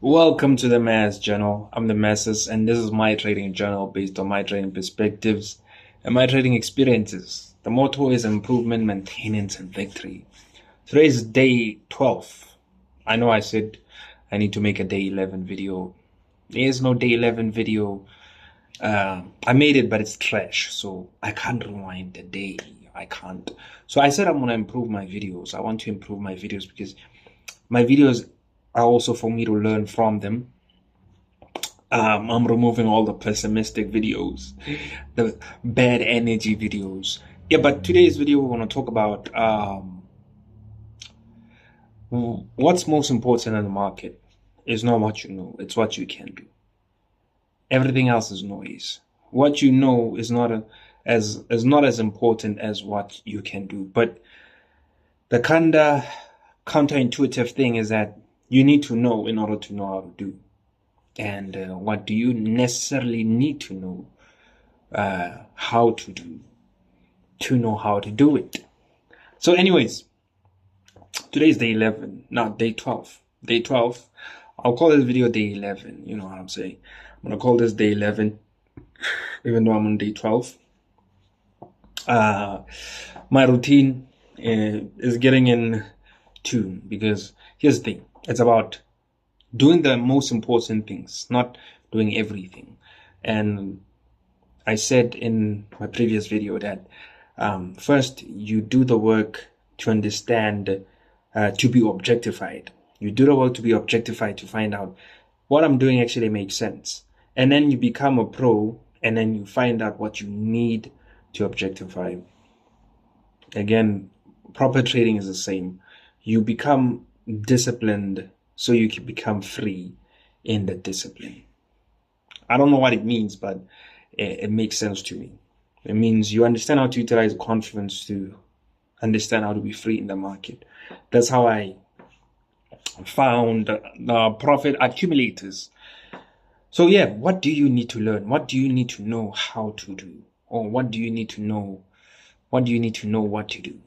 Welcome to the Mass Journal. I'm the Masses, and this is my trading journal based on my trading perspectives and my trading experiences. The motto is improvement, maintenance, and victory. Today is day 12. I know I said I need to make a day 11 video. There is no day 11 video. I made it, but it's trash, so I can't rewind the day. I can't. So I said I'm going to improve my videos. I want to improve my videos because my videos are also for me to learn from them. I'm removing all the pessimistic videos, the bad energy videos. Yeah, but today's video we're going to talk about what's most important in the market is not what you know, it's what you can do. Everything else is noise. What you know is not as important as what you can do. But the counterintuitive thing is that you need to know in order to know how to do. And what do you necessarily need to know how to do to know how to do it? So anyways, today's day 11, not day 12. Day 12, I'll call this video day 11. You know what I'm saying? I'm going to call this day 11, even though I'm on day 12. My routine is getting in tune because here's the thing. It's about doing the most important things, not doing everything. And I said in my previous video that first you do the work to understand, to be objectified. You do the work to be objectified to find out what I'm doing actually makes sense. And then you become a pro, and then you find out what you need to objectify. Again, proper trading is the same. You become disciplined so you can become free in the discipline. I don't know what it means, but it makes sense to me. It means you understand how to utilize confidence to understand how to be free in the market. That's how I found the profit accumulators. So yeah, what do you need to learn? What do you need to know how to do? Or what do you need to know? What do you need to know what to do?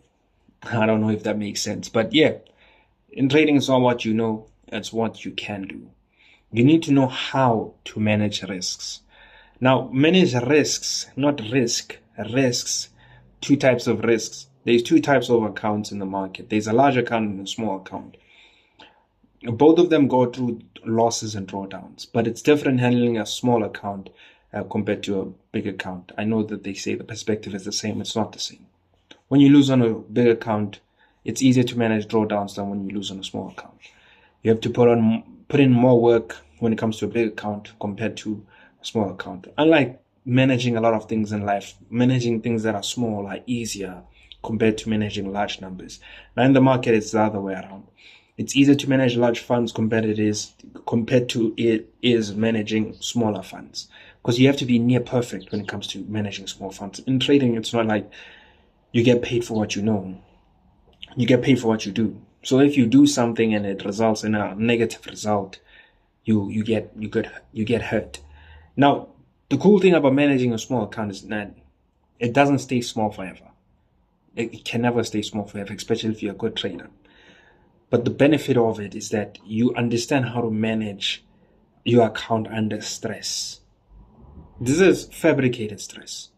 I don't know if that makes sense, but yeah, in trading, it's not what you know, it's what you can do. You need to know how to manage risks. Now, manage risks, not risk, risks, two types of risks. There's two types of accounts in the market. There's a large account and a small account. Both of them go through losses and drawdowns, but it's different handling a small account compared to a big account. I know that they say the perspective is the same. It's not the same. When you lose on a big account, it's easier to manage drawdowns than when you lose on a small account. You have to put in more work when it comes to a big account compared to a small account. Unlike managing a lot of things in life, managing things that are small are easier compared to managing large numbers. Now in the market, it's the other way around. It's easier to manage large funds compared to it is managing smaller funds, because you have to be near perfect when it comes to managing small funds. In trading, it's not like you get paid for what you know. You get paid for what you do. So if you do something and it results in a negative result, you get hurt. Now, the cool thing about managing a small account is that it doesn't stay small forever. It can never stay small forever, especially if you're a good trader. But the benefit of it is that you understand how to manage your account under stress. This is fabricated stress,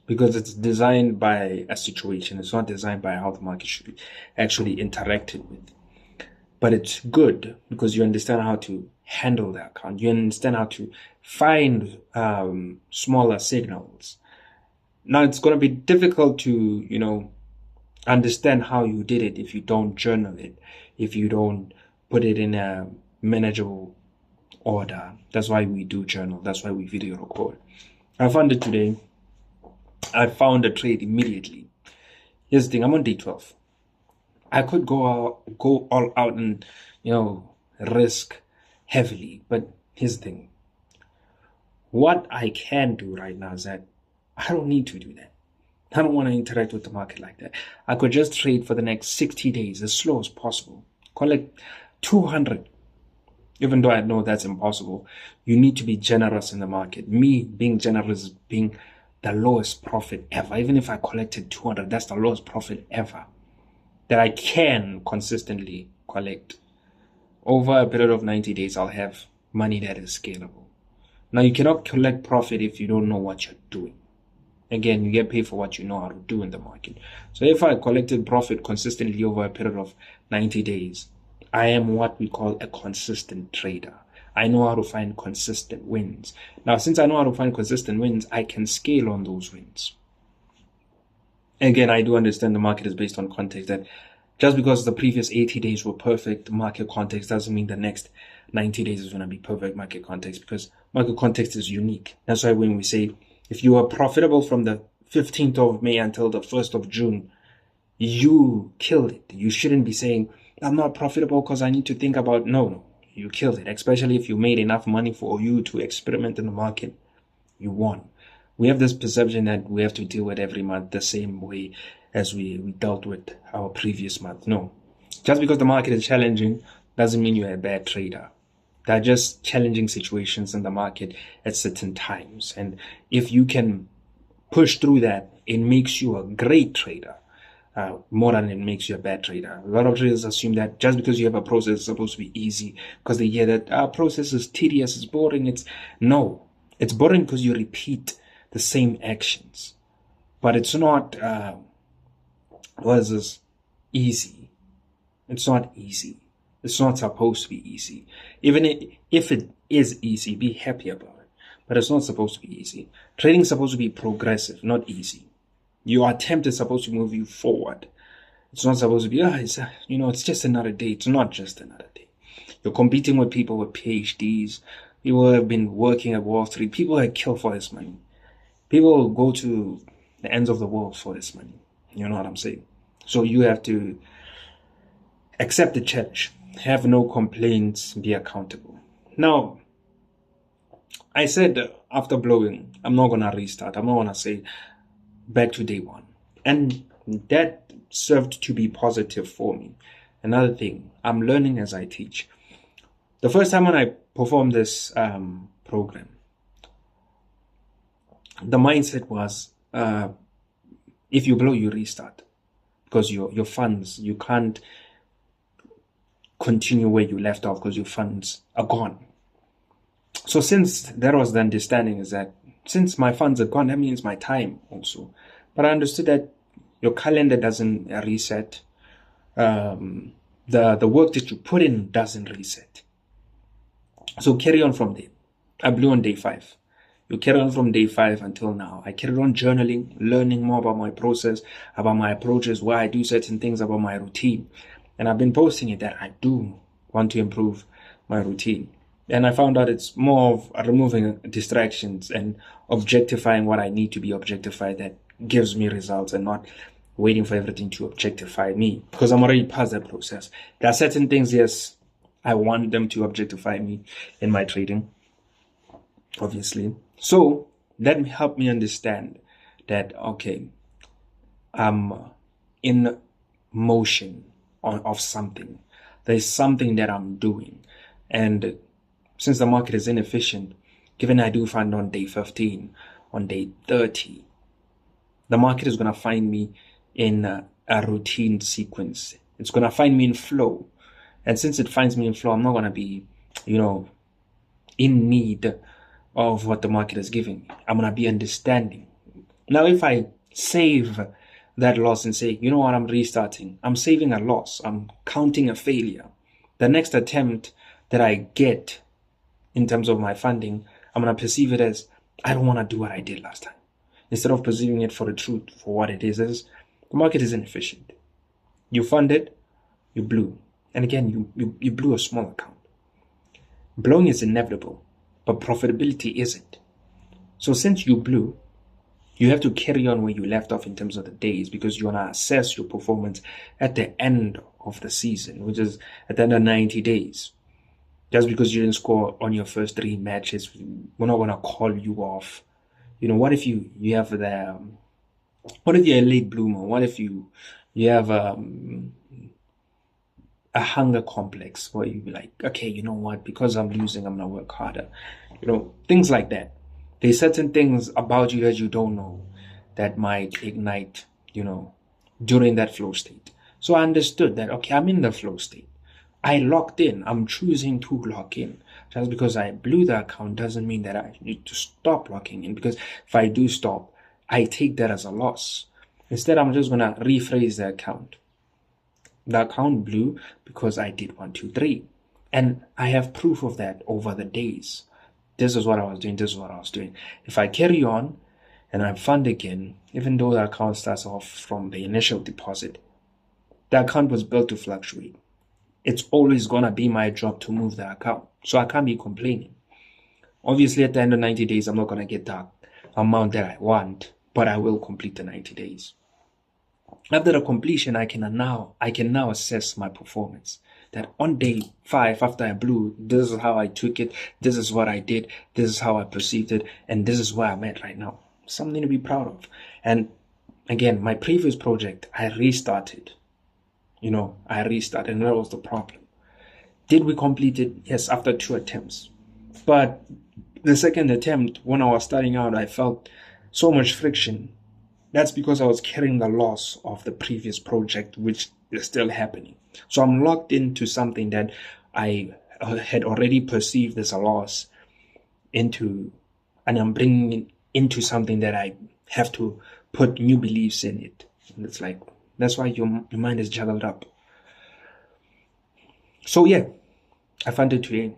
because it's designed by a situation. It's not designed by how the market should be actually interacted with. But it's good because you understand how to handle the account. You understand how to find smaller signals. Now, it's going to be difficult to, understand how you did it if you don't journal it, if you don't put it in a manageable order. That's why we do journal. That's why we video record. I found it today. I found a trade immediately. Here's the thing, I'm on day 12. I could go all out and, risk heavily. But here's the thing. What I can do right now is that I don't need to do that. I don't want to interact with the market like that. I could just trade for the next 60 days as slow as possible. Collect 200. Even though I know that's impossible, you need to be generous in the market. Me being generous is being the lowest profit ever. Even if I collected 200, that's the lowest profit ever that I can consistently collect over a period of 90 days, I'll have money that is scalable. Now, you cannot collect profit if you don't know what you're doing. Again, you get paid for what you know how to do in the market. So if I collected profit consistently over a period of 90 days, I am what we call a consistent trader. I know how to find consistent wins. Now, since I know how to find consistent wins, I can scale on those wins. Again, I do understand the market is based on context, that just because the previous 80 days were perfect market context doesn't mean the next 90 days is going to be perfect market context, because market context is unique. That's why when we say, if you are profitable from the 15th of May until the 1st of June, you killed it. You shouldn't be saying, I'm not profitable because I need to think about, no, you killed it. Especially if you made enough money for you to experiment in the market, you won. We have this perception that we have to deal with every month the same way as we dealt with our previous month. No, just because the market is challenging doesn't mean you're a bad trader. There are just challenging situations in the market at certain times. And if you can push through that, it makes you a great trader, more than it makes you a bad trader. A lot of traders assume that just because you have a process, it's supposed to be easy, because they hear that our process is tedious, it's boring. No, it's boring because you repeat the same actions. But it's not, easy. It's not easy. It's not supposed to be easy. Even if it is easy, be happy about it. But it's not supposed to be easy. Trading is supposed to be progressive, not easy. Your attempt is supposed to move you forward. It's not supposed to be, it's just another day. It's not just another day. You're competing with people with PhDs. People have been working at Wall Street. People that kill for this money. People go to the ends of the world for this money. You know what I'm saying? So you have to accept the challenge. Have no complaints. Be accountable. Now, I said after blowing, I'm not going to restart. I'm not going to say back to day one. And that served to be positive for me. Another thing, I'm learning as I teach. The first time when I performed this program, the mindset was, if you blow, you restart. Because your funds, you can't continue where you left off because your funds are gone. So since that was the understanding, is that since my funds are gone, that means my time also. But I understood that your calendar doesn't reset. The work that you put in doesn't reset. So carry on from there. I blew on day 5. You carry on from day 5 until now. I carried on journaling, learning more about my process, about my approaches, why I do certain things, about my routine. And I've been posting it that I do want to improve my routine. And I found out it's more of removing distractions and objectifying what I need to be objectified that gives me results, and not waiting for everything to objectify me, because I'm already past that process. There are certain things, yes, I want them to objectify me in my trading, obviously. So that helped me understand that, okay, I'm in motion of something. There's something that I'm doing. And since the market is inefficient, given I do find on day 15, on day 30, the market is going to find me in a routine sequence. It's going to find me in flow. And since it finds me in flow, I'm not going to be, in need of what the market is giving me. I'm going to be understanding. Now, if I save that loss and say, you know what, I'm restarting, I'm saving a loss, I'm counting a failure. The next attempt that I get in terms of my funding, I'm going to perceive it as, I don't want to do what I did last time. Instead of perceiving it for the truth, for what it is the market is inefficient. You funded, you blew. And again, you blew a small account. Blowing is inevitable, but profitability isn't. So since you blew, you have to carry on where you left off in terms of the days, because you want to assess your performance at the end of the season, which is at the end of 90 days. Just because you didn't score on your first 3 matches, we're not going to call you off. What if you have what if you're a late bloomer? What if you have a hunger complex where you be like, okay, you know what, because I'm losing, I'm going to work harder. Things like that. There's certain things about you that you don't know that might ignite, during that flow state. So I understood that, okay, I'm in the flow state. I locked in. I'm choosing to lock in. Just because I blew the account doesn't mean that I need to stop locking in, because if I do stop, I take that as a loss. Instead, I'm just going to rephrase the account. The account blew because I did 1, 2, 3. And I have proof of that over the days. This is what I was doing. This is what I was doing. If I carry on and I fund again, even though the account starts off from the initial deposit, the account was built to fluctuate. It's always going to be my job to move the account. So I can't be complaining. Obviously, at the end of 90 days, I'm not going to get the amount that I want, but I will complete the 90 days. After the completion, I can now assess my performance. That on day 5, after I blew, this is how I took it, this is what I did, this is how I perceived it, and this is where I'm at right now. Something to be proud of. And again, my previous project, I restarted. I restarted, and that was the problem. Did we complete it? Yes, after 2 attempts. But the second attempt, when I was starting out, I felt so much friction. That's because I was carrying the loss of the previous project, which is still happening. So I'm locked into something that I had already perceived as a loss and I'm bringing it into something that I have to put new beliefs in it. And it's like, that's why your mind is juggled up. So yeah, I funded today.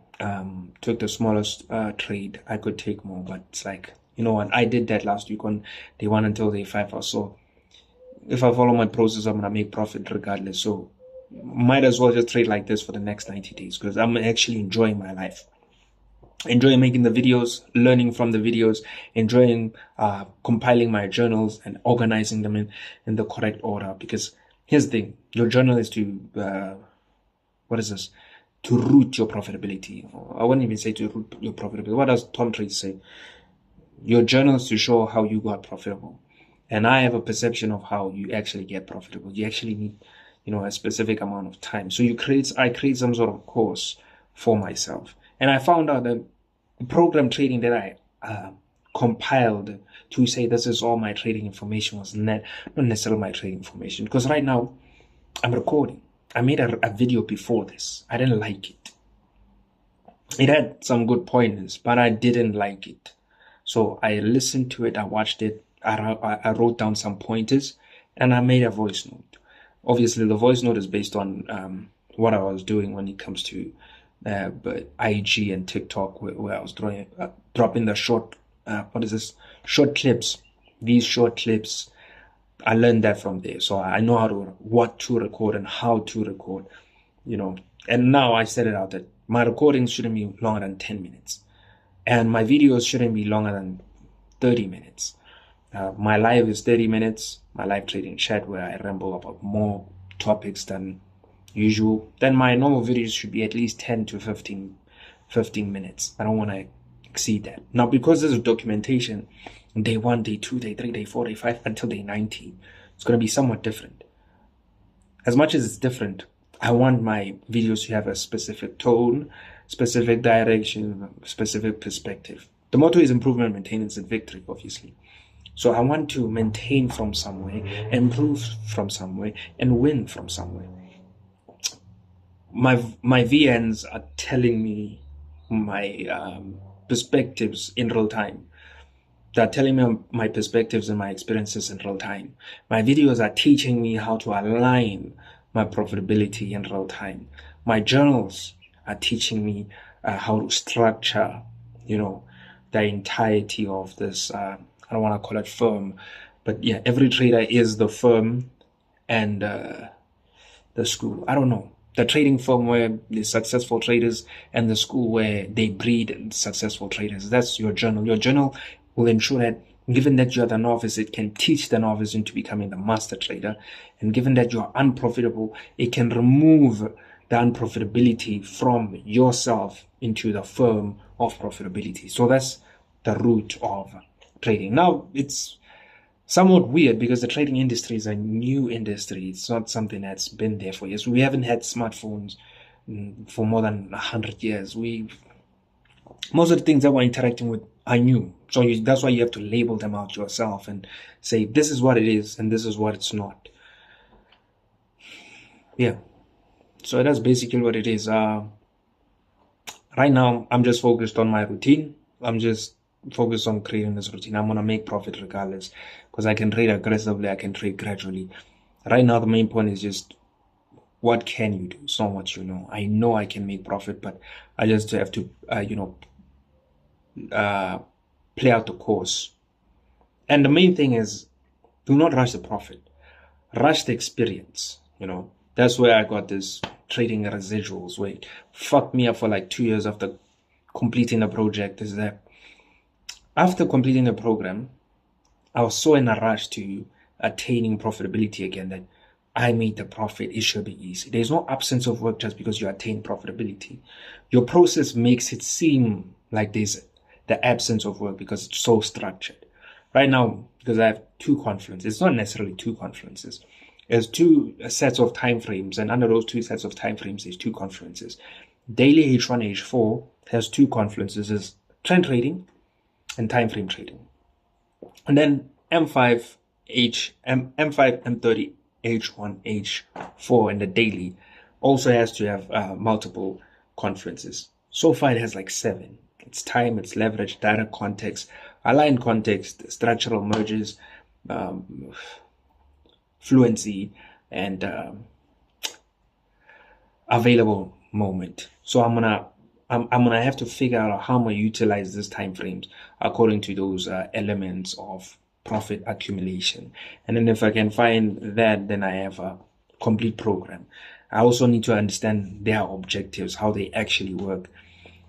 Took the smallest trade. I could take more, but it's like, you know what? I did that last week on day 1 until day 5 or so. If I follow my process, I'm gonna make profit regardless. So might as well just trade like this for the next 90 days, because I'm actually enjoying my life. Enjoying making the videos, learning from the videos, enjoying compiling my journals and organizing them in the correct order. Because here's the thing, your journal is to to root your profitability. I wouldn't even say to root your profitability. What does Tom Trades say? Your journal is to show how you got profitable. And I have a perception of how you actually get profitable. You actually need, a specific amount of time. So I create some sort of course for myself. And I found out that the program trading that I compiled to say this is all my trading information was not necessarily my trading information. Because right now, I'm recording. I made a video before this. I didn't like it. It had some good pointers, but I didn't like it. So I listened to it, I watched it, I wrote down some pointers, and I made a voice note. Obviously, the voice note is based on what I was doing when it comes to IG and TikTok, where I was dropping the short clips. These short clips, I learned that from there. So I know what to record and how to record, And now I set it out that my recordings shouldn't be longer than 10 minutes. And my videos shouldn't be longer than 30 minutes. My live is 30 minutes. My live trading chat, where I ramble about more topics than usual. Then my normal videos should be at least 10 to 15 minutes. I don't want to exceed that. Now, because this is documentation, day 1, day 2, day 3, day 4, day 5, until day 90, it's going to be somewhat different. As much as it's different, I want my videos to have a specific tone, specific direction, specific perspective. The motto is improvement, maintenance, and victory, obviously. So I want to maintain from somewhere, improve from somewhere, and win from somewhere. My VNs are telling me my perspectives in real time. They're telling me my perspectives and my experiences in real time. My videos are teaching me how to align my profitability in real time. My journals are teaching me how to structure, the entirety of this, I don't want to call it firm, but yeah, every trader is the firm and the school. I don't know. The trading firm where the successful traders and the school where they breed successful traders. That's your journal. Your journal will ensure that, given that you're the novice, it can teach the novice into becoming the master trader. And given that you're unprofitable, it can remove the unprofitability from yourself into the firm of profitability. So that's the root of trading. Now, it's somewhat weird because the trading industry is a new industry. It's not something that's been there for years. We haven't had smartphones for more than 100 years. Most of the things that we're interacting with are new. So that's why you have to label them out yourself and say, this is what it is and this is what it's not. Yeah. So that's basically what it is. Right now, I'm just focused on my routine. I'm just focused on creating this routine. I'm gonna make profit regardless, because I can trade aggressively, I can trade gradually. Right now, the main point is just what can you do? It's not what you know. I know I can make profit, but I just have to, play out the course. And the main thing is, do not rush the profit. Rush the experience. That's where I got this trading residuals where it fucked me up for like 2 years after completing the project. Is that after completing the program, I was so in a rush to attaining profitability again that I made the profit. It should be easy. There's no absence of work just because you attain profitability. Your process makes it seem like there's the absence of work because it's so structured. Right now, because I have two confluences, it's not necessarily two confluences. There's two sets of time frames, and under those two sets of time frames, there's two confluences. Daily H1, H4 has two confluences: is trend trading and time frame trading. And then M5, M5, M30, H1, H4 in the daily also has to have multiple confluences. So far, it has like 7. It's time, it's leverage, data context, aligned context, structural merges, fluency, and available moment. So I'm gonna have to figure out how I'm gonna utilize these time frames according to those elements of profit accumulation. And then if I can find that, then I have a complete program. I also need to understand their objectives, how they actually work,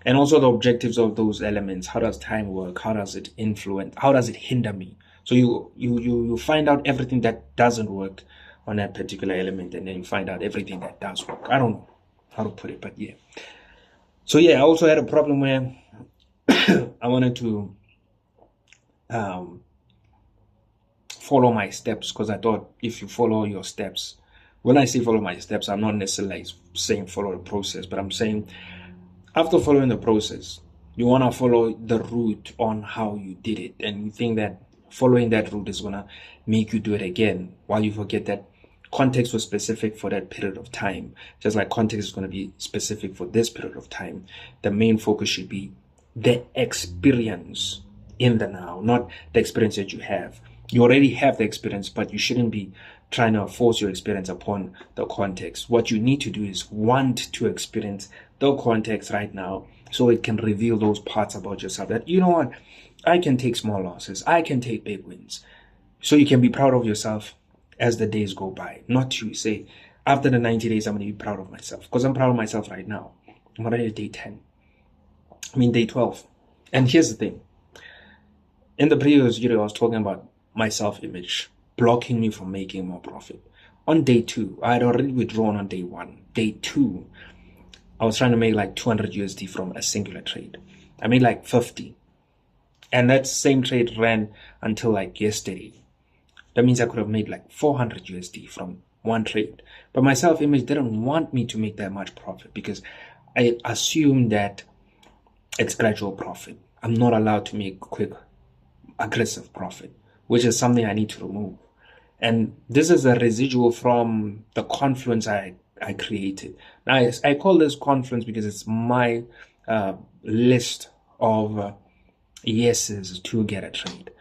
and also the objectives of those elements. How does time work? How does it influence? How does it hinder me? So you find out everything that doesn't work on that particular element, and then you find out everything that does work. I don't know how to put it, but yeah. So yeah, I also had a problem where I wanted to follow my steps, because I thought if you follow your steps, when I say follow my steps, I'm not necessarily saying follow the process, but I'm saying after following the process, you want to follow the route on how you did it, and you think that following that route is going to make you do it again, while you forget that context was specific for that period of time. Just like context is going to be specific for this period of time, the main focus should be the experience in the now, not the experience that you have. You already have the experience, but you shouldn't be trying to force your experience upon the context. What you need to do is want to experience the context right now, so it can reveal those parts about yourself that, you know what, I can take small losses, I can take big wins. So you can be proud of yourself as the days go by. Not to say, after the 90 days, I'm going to be proud of myself. Because I'm proud of myself right now. I'm already at day 10. Day 12. And here's the thing. In the previous video, I was talking about my self-image blocking me from making more profit. On day 2, I had already withdrawn on day 1. Day 2, I was trying to make like 200 USD from a singular trade. I made like 50. And that same trade ran until like yesterday. That means I could have made like 400 USD from one trade. But my self-image didn't want me to make that much profit, because I assumed that it's gradual profit. I'm not allowed to make quick, aggressive profit, which is something I need to remove. And this is a residual from the confluence I created. Now, I call this confluence because it's my list of yeses to get a trade.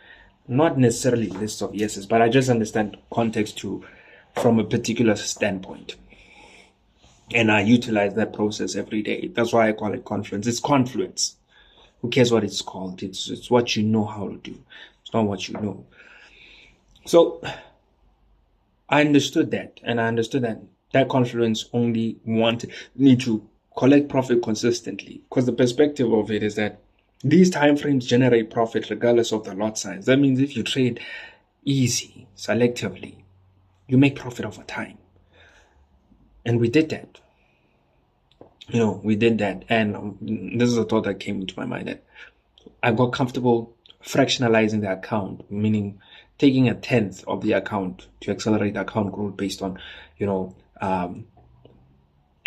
Not necessarily lists of yeses, but I just understand context from a particular standpoint. And I utilize that process every day. That's why I call it confluence. It's confluence. Who cares what it's called? It's what you know how to do. It's not what you know. So I understood that, and I understood that confluence only wanted me to collect profit consistently, because the perspective of it is that these time frames generate profit regardless of the lot size. That means if you trade easy, selectively, you make profit over time. And we did that. We did that. And this is a thought that came into my mind, that I got comfortable fractionalizing the account, meaning taking 1/10 of the account to accelerate the account growth based on,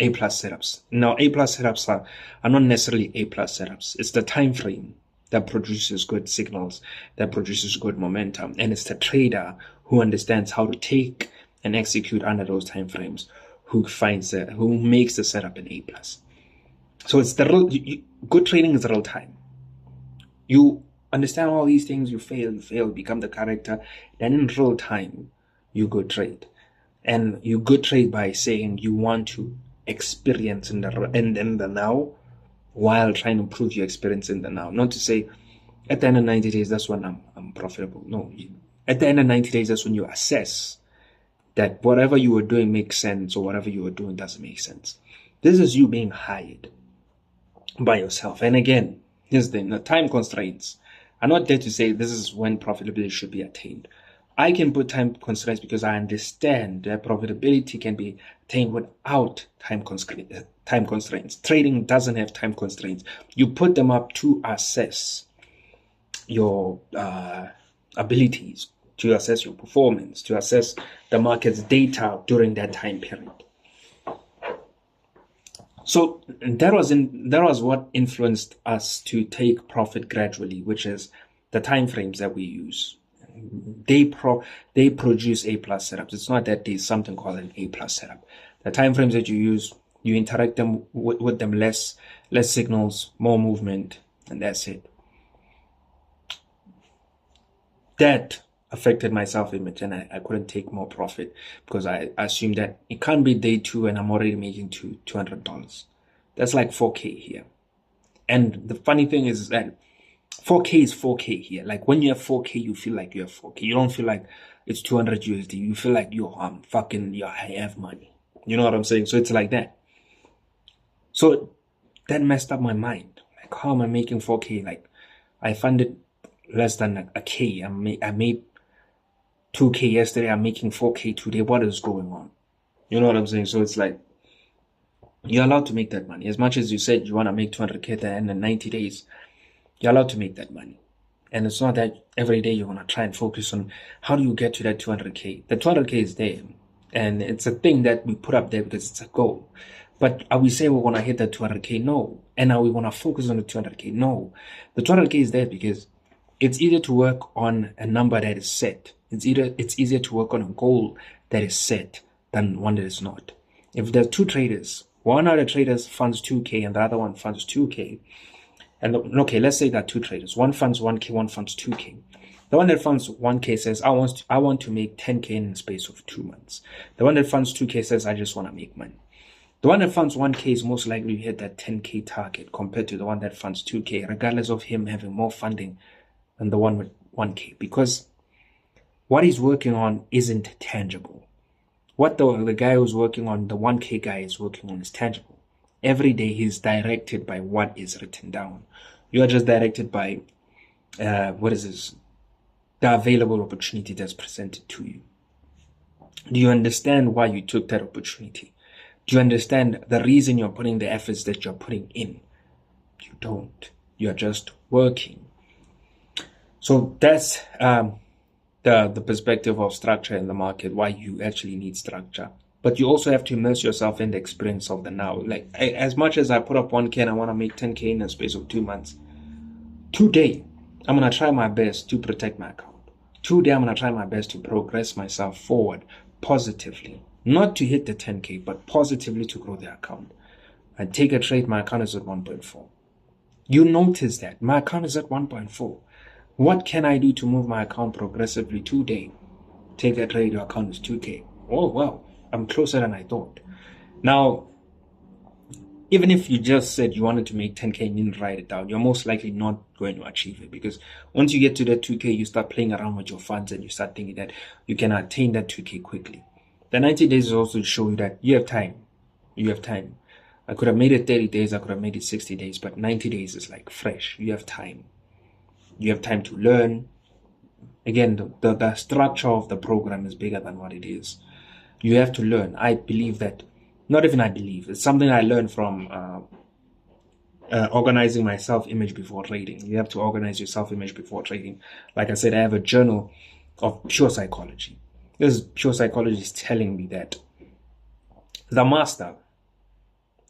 A+ setups. Now, A+ setups are not necessarily A+ setups. It's the time frame that produces good signals, that produces good momentum. And it's the trader who understands how to take and execute under those time frames, who makes the setup an A+. So it's the real, good trading is real time. You understand all these things, you fail, become the character, then in real time, you go trade. And you go trade by saying you want to experience in the now, while trying to prove your experience in the now. Not to say, at the end of 90 days, that's when I'm profitable. No, at the end of 90 days, that's when you assess that whatever you were doing makes sense or whatever you were doing doesn't make sense. This is you being hired by yourself. And again, here's the thing, the time constraints. I'm not there to say this is when profitability should be attained. I can put time constraints because I understand that profitability can be attained without time constraints. Trading doesn't have time constraints. You put them up to assess your abilities, to assess your performance, to assess the market's data during that time period. So that was what influenced us to take profit gradually, which is the time frames that we use. They produce A+ setups. It's not that there's something called an A+ setup. The time frames that you use, you interact them with them less signals, more movement, and that's it. That affected my self-image, and I couldn't take more profit because I assumed that it can't be day 2 and I'm already making $200. That's like 4K here. And the funny thing is that 4K is 4K here. Like when you have 4K, you feel like you have 4K. You don't feel like it's 200 USD. You feel like I have money. You know what I'm saying? So it's like that. So that messed up my mind. Like, how am I making 4K? Like, I funded less than a K. I made 2K yesterday. I'm making 4K today. What is going on? You know what I'm saying? So it's like, you're allowed to make that money. As much as you said you want to make 200K at the end of 90 days, you're allowed to make that money. And it's not that every day you want to try and focus on how do you get to that 200K. The 200K is there. And it's a thing that we put up there because it's a goal. But are we saying we want to hit that 200K? No. And are we want to focus on the 200K? No. The 200K is there because it's easier to work on a number that is set. It's easier to work on a goal that is set than one that is not. If there are two traders, one of the traders funds 2K and the other one funds 2K, and okay, let's say that two traders, one funds 1K, one funds 2K. The one that funds 1K says, I want to make 10K in the space of 2 months. The one that funds 2K says, I just want to make money. The one that funds 1K is most likely to hit that 10K target compared to the one that funds 2K, regardless of him having more funding than the one with 1K, because what he's working on isn't tangible. What the guy who's working on, the 1K guy is working on, is tangible. Every day he's directed by what is written down. You are just directed by, the available opportunity that's presented to you. Do you understand why you took that opportunity? Do you understand the reason you're putting the efforts that you're putting in? You don't. You're just working. So that's the perspective of structure in the market, why you actually need structure. But you also have to immerse yourself in the experience of the now. Like, as much as I put up 1K and I want to make 10K in the space of 2 months, today, I'm going to try my best to protect my account. Today, I'm going to try my best to progress myself forward positively. Not to hit the 10K, but positively to grow the account. I take a trade, my account is at 1.4. You notice that my account is at 1.4. What can I do to move my account progressively today? Take a trade, your account is 2K. Oh, wow, I'm closer than I thought. Now, even if you just said you wanted to make 10K and didn't write it down, you're most likely not going to achieve it, because once you get to that 2K, you start playing around with your funds and you start thinking that you can attain that 2K quickly. The 90 days is also to show you that you have time. You have time. I could have made it 30 days, I could have made it 60 days, but 90 days is like fresh. You have time. You have time to learn. Again, the structure of the program is bigger than what it is. You have to learn. I believe that, not even I believe, it's something I learned from organizing my self-image before trading. You have to organize your self-image before trading. Like I said, I have a journal of pure psychology. This pure psychology is telling me that the master,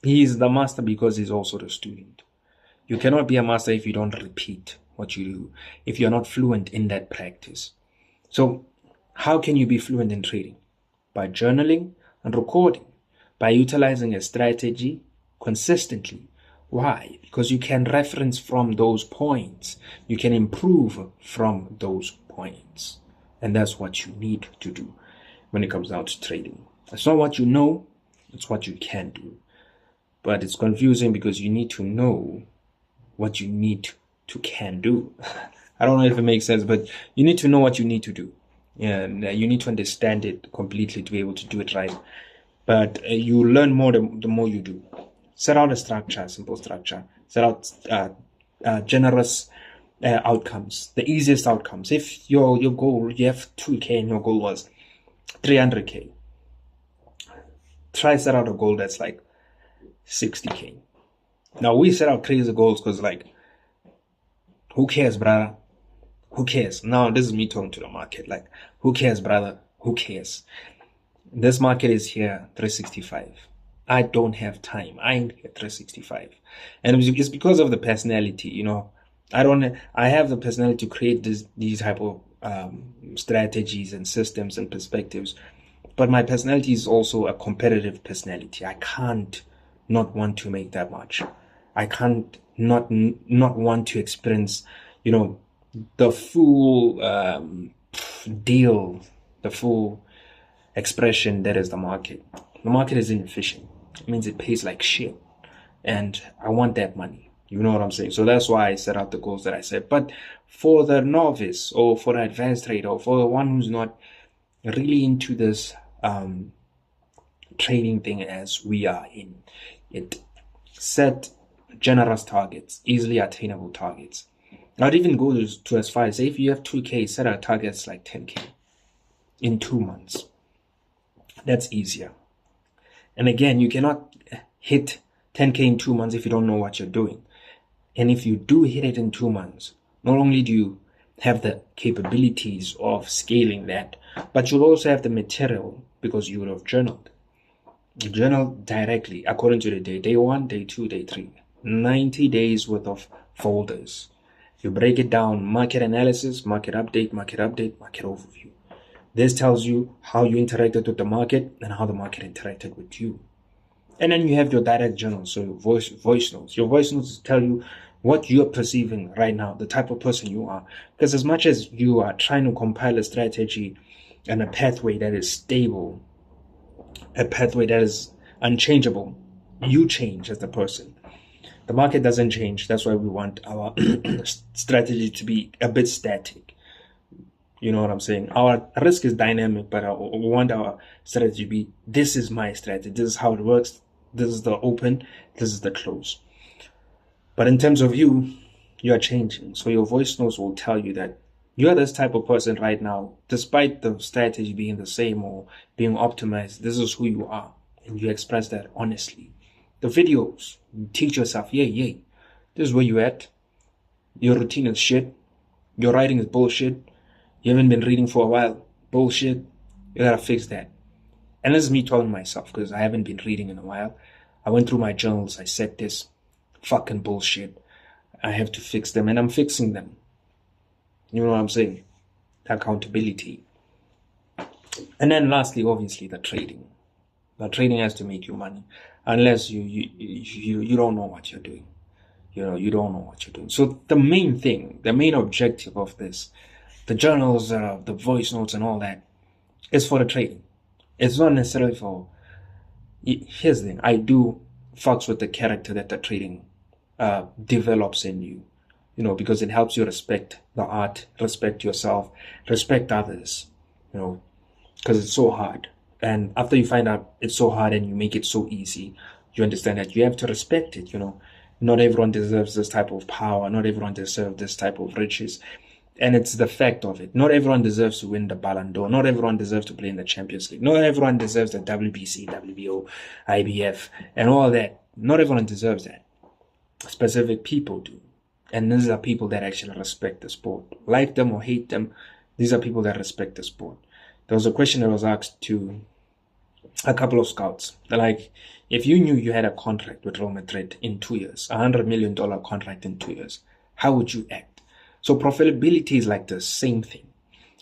he is the master because he's also the student. You cannot be a master if you don't repeat what you do, if you're not fluent in that practice. So how can you be fluent in trading? By journaling and recording, by utilizing a strategy consistently. Why? Because you can reference from those points. You can improve from those points. And that's what you need to do when it comes down to trading. It's not what you know, it's what you can do. But it's confusing because you need to know what you need to can do. I don't know if it makes sense, but you need to know what you need to do. And you need to understand it completely to be able to do it right. But you learn more the more you do. Set out a structure, simple structure. Set out generous outcomes, the easiest outcomes. If your goal, you have 2K and your goal was 300K, try set out a goal that's like 60K. Now we set out crazy goals because like, who cares, brother? Who cares? Now this is me talking to the market. Like, who cares, brother? Who cares? This market is here 365. I don't have time. I ain't here 365. And it's because of the personality, you know. I have the personality to create these type of strategies and systems and perspectives. But my personality is also a competitive personality. I can't not want to make that much. I can't not want to experience, you know, the full deal, the full expression that is the market. The market is inefficient. It means it pays like shit. And I want that money. You know what I'm saying? So that's why I set out the goals that I set. But for the novice or for the advanced trader or for the one who's not really into this trading thing as we are in it, set generous targets, easily attainable targets. I'd even go to as far as, say, if you have 2K, set a target like 10K in 2 months. That's easier. And again, you cannot hit 10K in 2 months if you don't know what you're doing. And if you do hit it in 2 months, not only do you have the capabilities of scaling that, but you'll also have the material because you would have journaled. You journal directly according to the day 1, day 2, day 3. 90 days worth of folders. You break it down, market analysis, market update, market overview. This tells you how you interacted with the market and how the market interacted with you. And then you have your direct journal, so your voice notes. Your voice notes tell you what you're perceiving right now, the type of person you are. Because as much as you are trying to compile a strategy and a pathway that is stable, a pathway that is unchangeable, you change as the person. The market doesn't change. That's why we want our strategy to be a bit static. You know what I'm saying? Our risk is dynamic, but we want our strategy to be, this is my strategy. This is how it works. This is the open. This is the close. But in terms of you are changing. So your voice notes will tell you that you're this type of person right now. Despite the strategy being the same or being optimized, this is who you are. And you express that honestly. The videos, you teach yourself, this is where you're at. Your routine is shit. Your writing is bullshit. You haven't been reading for a while. Bullshit. You gotta fix that. And this is me talking to myself because I haven't been reading in a while. I went through my journals. I said this fucking bullshit. I have to fix them and I'm fixing them. You know what I'm saying? Accountability. And then lastly, obviously, the trading. The trading has to make you money. Unless you don't know what you're doing. You know, you don't know what you're doing. So the main thing, the main objective of this, the journals, the voice notes and all that, is for the trading. It's not necessarily for... Here's the thing. I do fucks with the character that the trading develops in you. You know, because it helps you respect the art, respect yourself, respect others. You know, because it's so hard. And after you find out it's so hard and you make it so easy, you understand that you have to respect it, you know. Not everyone deserves this type of power. Not everyone deserves this type of riches. And it's the fact of it. Not everyone deserves to win the Ballon d'Or. Not everyone deserves to play in the Champions League. Not everyone deserves the WBC, WBO, IBF, and all that. Not everyone deserves that. Specific people do. And these are people that actually respect the sport. Like them or hate them, these are people that respect the sport. There was a question that was asked to a couple of scouts. They're like, if you knew you had a contract with Real Madrid in 2 years, $100 million contract in 2 years, how would you act? So profitability is like the same thing.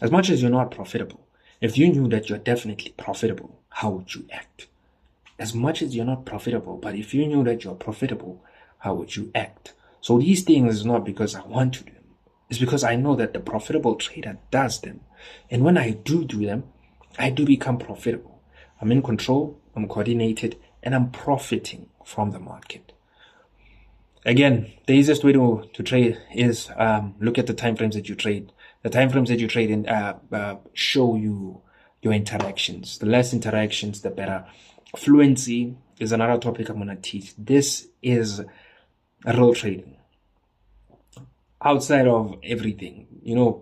As much as you're not profitable, if you knew that you're definitely profitable, how would you act? as much as you're not profitable, but if you knew that you're profitable, how would you act? So these things is not because I want to do them. It's because I know that the profitable trader does them. And when I do them, I do become profitable. I'm in control, I'm coordinated, and I'm profiting from the market. Again, the easiest way to trade is look at the time frames that you trade. The time frames that you trade in show you your interactions. The less interactions, the better. Fluency is another topic I'm going to teach. This is real trading. Outside of everything,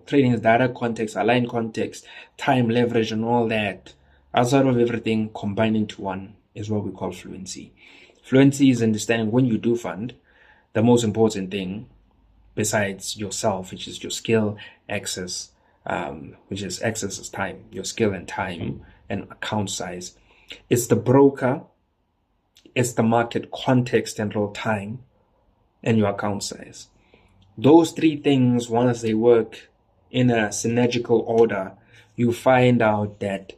trading is direct context, aligned context, time, leverage, and all that. Outside of everything, combined into one is what we call fluency. Fluency is understanding when you do fund, the most important thing besides yourself, which is your skill, access, which is access is time, your skill and time and account size. It's the broker, it's the market context and real time, and your account size. Those three things, once they work in a synergical order, you find out that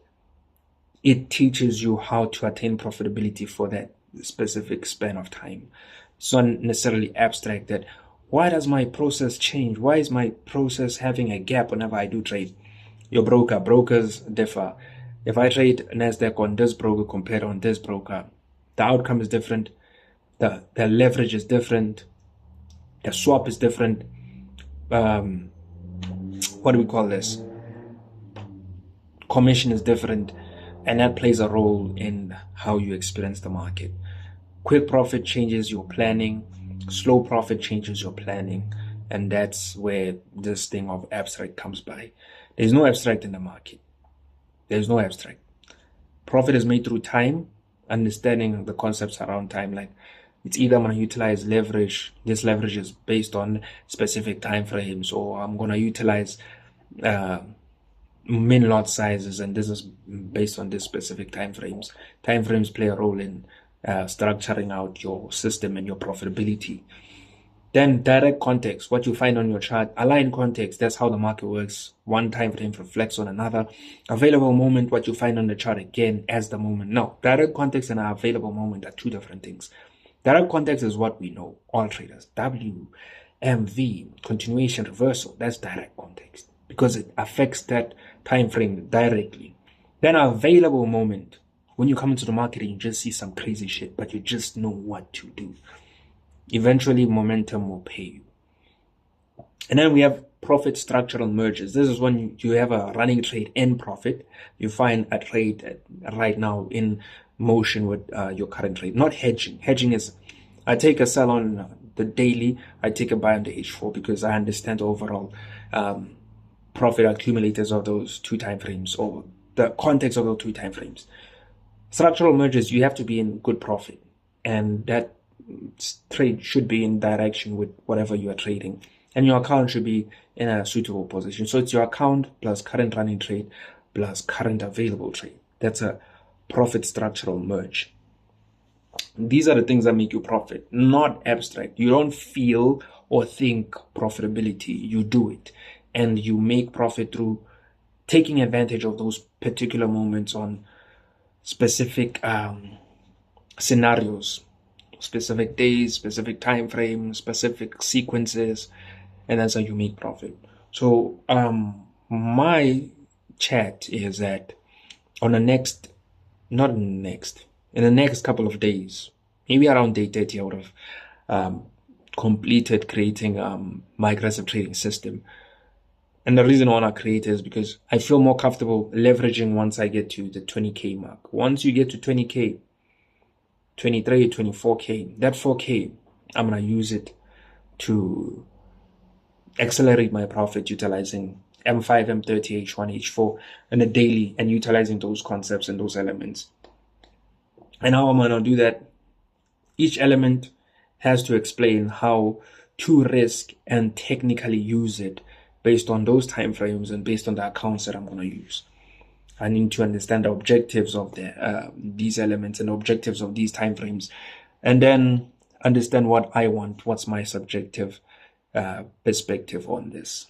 it teaches you how to attain profitability for that specific span of time. It's not necessarily abstract that, why does my process change? Why is my process having a gap whenever I do trade? Your brokers differ. If I trade NASDAQ on this broker compared on this broker, the outcome is different. The leverage is different. The swap is different. What do we call this? Commission is different. And that plays a role in how you experience the market. Quick profit changes your planning. Slow profit changes your planning. And that's where this thing of abstract comes by. There's no abstract in the market. There's no abstract. Profit is made through time, understanding the concepts around time. Like, it's either I'm going to utilize leverage. This leverage is based on specific time frames, or I'm going to utilize min lot sizes, and this is based on this specific time frames. Time frames play a role in structuring out your system and your profitability. Then direct context, what you find on your chart. Aligned context, that's how the market works. One time frame reflects on another. Available moment, what you find on the chart again as the moment. No, direct context and available moment are two different things. Direct context is what we know, all traders. W, MV, continuation, reversal, that's direct context because it affects that time frame directly. Then available moment, when you come into the market and you just see some crazy shit, but you just know what to do. Eventually, momentum will pay you. And then we have profit structural mergers. This is when you have a running trade and profit. You find a trade right now in motion with your current trade. Not hedging. Hedging is, I take a sell on the daily, I take a buy on the H4 because I understand the overall profit accumulators of those two time frames, or the context of those two time frames. Structural mergers, you have to be in good profit, and that trade should be in direction with whatever you are trading, and your account should be in a suitable position. So it's your account plus current running trade plus current available trade. That's a profit structural merge. These are the things that make you profit, not abstract. You don't feel or think profitability, you do it, and you make profit through taking advantage of those particular moments on specific scenarios, specific days, specific time frames, specific sequences, and that's how you make profit. So my chat is that on in the next couple of days, maybe around day 30, I would have completed creating my aggressive trading system. And the reason I want to create it is because I feel more comfortable leveraging once I get to the 20K mark. Once you get to 20K, 23, 24K, that 4K, I'm going to use it to accelerate my profit utilizing M5, M30, H1, H4 and a daily, and utilizing those concepts and those elements. And how I'm going to do that? Each element has to explain how to risk and technically use it based on those time frames and based on the accounts that I'm going to use. I need to understand the objectives of these elements and objectives of these time frames, and then understand what I want, what's my subjective perspective on this.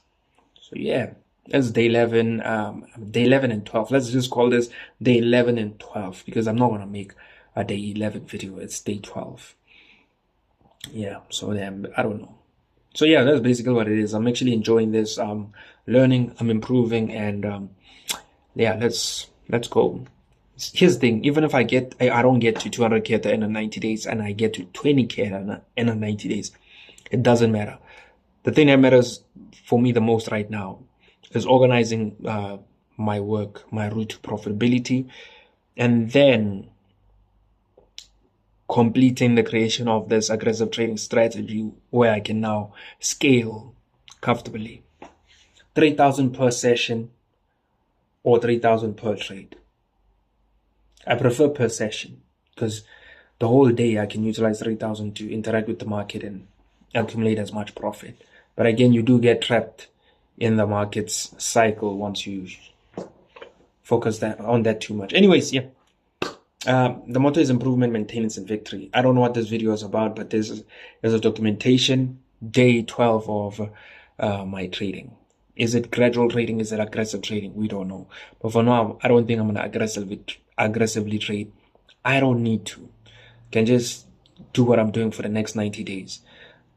So yeah, that's day 11 and 12. Let's just call this day 11 and 12 because I'm not going to make a day 11 video. It's day 12. Yeah, so then I don't know. So yeah, that's basically what it is. I'm actually enjoying this. I'm learning, I'm improving, and yeah, let's go. Here's the thing: even if I don't get to 200K at the end of 90 days, and I get to 20K at the end of 90 days, it doesn't matter. The thing that matters for me the most right now is organizing my work, my route to profitability, and then completing the creation of this aggressive trading strategy where I can now scale comfortably. 3,000 per session or 3,000 per trade. I prefer per session because the whole day I can utilize 3,000 to interact with the market and accumulate as much profit. But again, you do get trapped in the market's cycle once you focus on that too much. Anyways, yeah. The motto is improvement, maintenance, and victory. I don't know what this video is about, but there's a documentation, day 12 of my trading. Is it gradual trading? Is it aggressive trading? We don't know. But for now, I don't think I'm going to aggressively trade. I don't need to. I can just do what I'm doing for the next 90 days.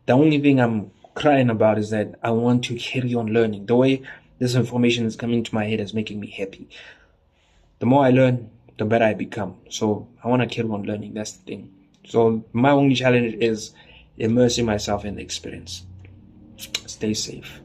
The only thing I'm crying about is that I want to carry on learning. The way this information is coming to my head is making me happy. The more I learn, the better I become. So I want to carry on learning. That's the thing. So my only challenge is immersing myself in the experience. Stay safe.